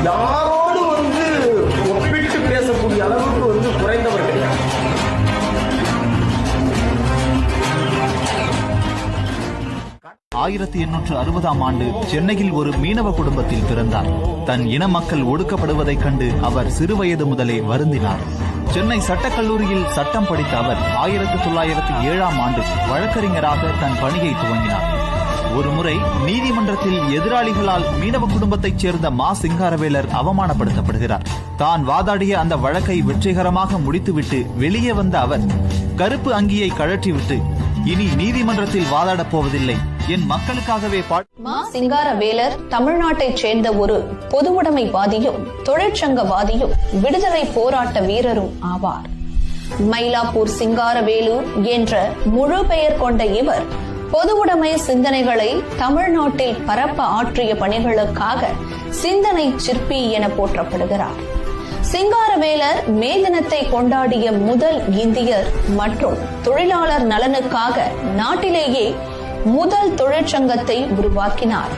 யாரோடு ஒப்பிட்டு பேசக்கூடிய அளவுக்கு குறைந்தவர் கிடையாது. ஆயிரத்தி 1860 ஆண்டு சென்னையில் ஒரு மீனவ குடும்பத்தில் பிறந்தார். தன் இன மக்கள் ஒடுக்கப்படுவதைக் கண்டு அவர் சிறுவயது முதலே வருந்தினார். சென்னை சட்டக்கல்லூரியில் சட்டம் படித்த அவர் 1907 ஆண்டு வழக்கறிஞராக தன் பணியை துவங்கினார். ஒருமுறை நீதிமன்றத்தில் எதிராளிகளால் மீனவ குடும்பத்தைச் சேர்ந்த மா சிங்காரவேலர் அவமானப்படுத்தப்படுகிறார். தான் வாதாடிய அந்த வழக்கை வெற்றிகரமாக முடித்துவிட்டு வெளியே வந்த அவர் கருப்பு அங்கியை கழற்றிவிட்டு, இனி நீதிமன்றத்தில் வாதாடப் போவதில்லை, என் மக்களுக்காகவே மா சிங்காரவேலர் தமிழ்நாட்டைச் சேர்ந்த ஒரு பொதுவுடைமைவாதியும் தொழிற்சங்கவாதியும் விடுதலை போராட்ட வீரரும் ஆவார். மயிலாப்பூர் சிங்காரவேலு என்ற முழு பெயர் கொண்ட இவர் பொதுவுடைமை சிந்தனைகளை தமிழ்நாட்டில் பரப்ப ஆற்றிய பணிகளுக்காக சிந்தனை சிற்பி என போற்றப்படுகிறார். சிங்காரவேலர் மே தினத்தை கொண்டாடிய முதல் இந்தியர் மற்றும் தொழிலாளர் நலனுக்காக நாட்டிலேயே முதல் தொழிற்சங்கத்தை உருவாக்கினார்.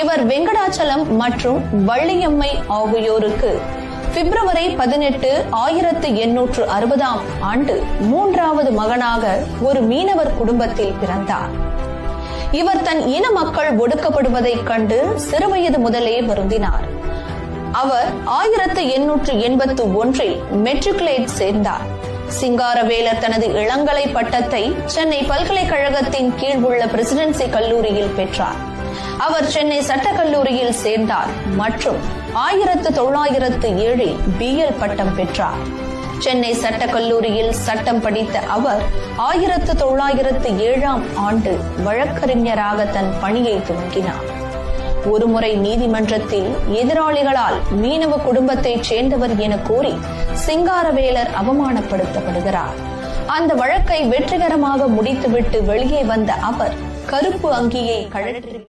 இவர் வெங்கடாச்சலம் மற்றும் வள்ளியம்மை ஆகியோருக்கு பிப்ரவரி 18, 1860 ஆண்டு மூன்றாவது மகனாக ஒரு மீனவர் குடும்பத்தில் பிறந்தார். இவர் தன் இன மக்கள் ஒடுக்கப்படுவதைக் கண்டு சிறுவயது முதலே வருந்தினார். அவர் 1881 மெட்ரிகுலேட் சேர்ந்தார். சிங்காரவேலர் தனது இளங்கலை பட்டத்தை சென்னை பல்கலைக்கழகத்தின் கீழ் உள்ள பிரசிடென்சி கல்லூரியில் பெற்றார். அவர் சென்னை சட்டக்கல்லூரியில் சேர்ந்தார் மற்றும் 1907 BL பட்டம் பெற்றார். சென்னை சட்டக்கல்லூரியில் சட்டம் படித்த அவர் 1907 ஆண்டு வழக்கறிஞராக தன் பணியை துவங்கினார். ஒருமுறை நீதிமன்றத்தில் எதிராளிகளால் மீனவ குடும்பத்தைச் சேர்ந்தவர் என கூறி சிங்காரவேலர் அவமானப்படுத்தப்படுகிறார். அந்த வழக்கை வெற்றிகரமாக முடித்துவிட்டு வெளியே வந்த அவர் கருப்பு அங்கியை கழற்றி